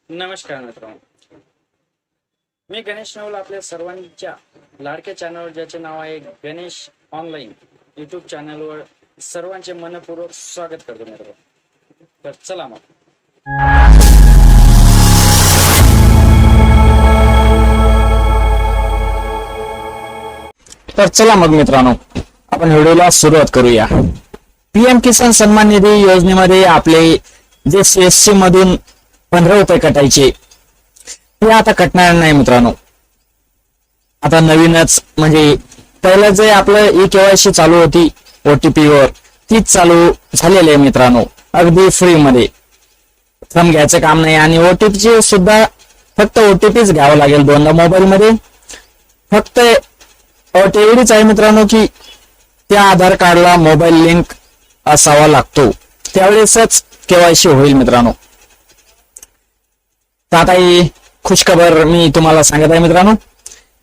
नमस्कार मित्रांनो, मी गणेश नवल आपल्या सर्वांच्या लाडक्या चॅनलवर ज्याचे नाव आहे गणेश ऑनलाईन यूट्यूब चॅनलवर सर्वांचे मनपूर्वक स्वागत करतो मित्रांनो. तर चला मग मित्रांनो, आपण व्हिडिओला सुरुवात करूया. पीएम किसान सन्मान निधी योजनेमध्ये आपले जे सीएससी मधून 15 रुपये कटायचे ते आता कटणार नाही मित्रांनो. आता नवीनच म्हणजे पहिलं जे आपलं ई केवायसी चालू होती ओटीपी वर, तीच चालू झालेली आहे मित्रांनो. अगदी फ्री मध्ये, थंब घ्यायचं काम नाही आणि ओटीपी सुद्धा फक्त ओटीपीच घ्यावं लागेल दोनदा मोबाईल मध्ये. फक्त अट एवढीच आहे मित्रांनो की त्या आधार कार्डला मोबाईल लिंक असावा लागतो, त्यावेळेसच केवायसी होईल मित्रांनो. तर आता ही खुशखबर मी तुम्हाला सांगत आहे मित्रांनो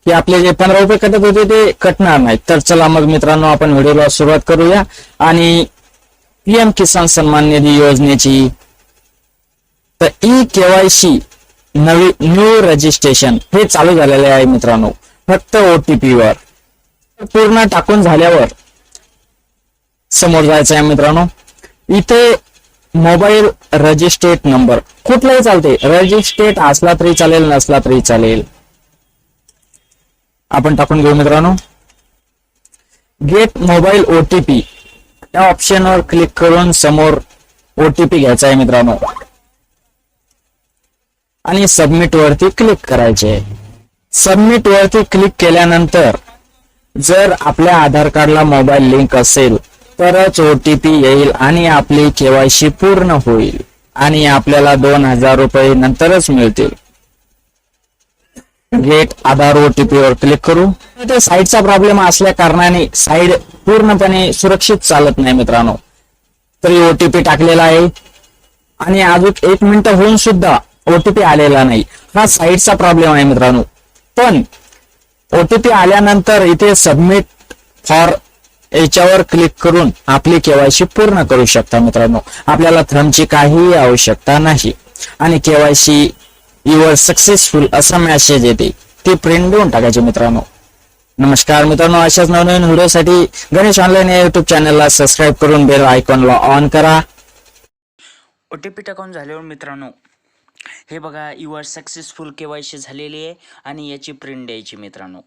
की आपले जे 15 रुपये कटत होते ते कटणार नाहीत. तर चला मग मित्रांनो, आपण व्हिडिओला सुरुवात करूया. आणि पीएम किसान सन्मान निधी योजनेची तर ई केवायसी न्यू रजिस्ट्रेशन हे चालू झालेले आहे मित्रांनो. फक्त ओटीपी वर पूर्ण टाकून झाल्यावर समोर जायचं आहे मित्रांनो. इथे मोबाईल रजिस्ट्रेट नंबर कुठलाही चालते, रजिस्ट्रेट असला तरी चालेल, नसला तरी चालेल. आपण टाकून घेऊ मित्रांनो. गेट मोबाईल ओटीपी या ऑप्शनवर क्लिक करून समोर ओटीपी घ्यायचा आहे मित्रांनो आणि सबमिट वरती क्लिक करायचे. सबमिट वरती क्लिक केल्यानंतर जर आपल्या आधार कार्डला मोबाईल लिंक असेल तरच ओटीपी येईल आणि आपली केवायसी पूर्ण होईल आणि आपल्याला 2000 रुपये नंतरच मिळतील. गेट आधार ओटीपी वर क्लिक करू. ते साईडचा प्रॉब्लेम असल्या कारणाने साईड पूर्णपणे सुरक्षित चालत नाही मित्रांनो. तरी ओटीपी टाकलेला आहे आणि अजून 1 मिनिट होऊन सुद्धा ओटीपी आलेला नाही. हा साईडचा प्रॉब्लेम आहे मित्रांनो. पण ओटीपी आल्यानंतर इथे सबमिट फॉर याच्यावर क्लिक करून आपली केवायसी पूर्ण करू शकता मित्रांनो. आपल्याला थंबची काहीही आवश्यकता नाही आणि केवायसी युअर सक्सेसफुल असा मेसेज येते, ती प्रिंट देऊन टाकायची मित्रांनो. नमस्कार मित्रांनो, अशाच नवनवीन व्हिडिओसाठी गणेश ऑनलाईन या युट्यूब चॅनलला सबस्क्राईब करून बेल आयकॉनला ऑन करा. ओटीपी टाकून झाल्यावर मित्रांनो हे बघा, युअर सक्सेसफुल केवायसी झालेली आहे आणि याची प्रिंट द्यायची मित्रांनो.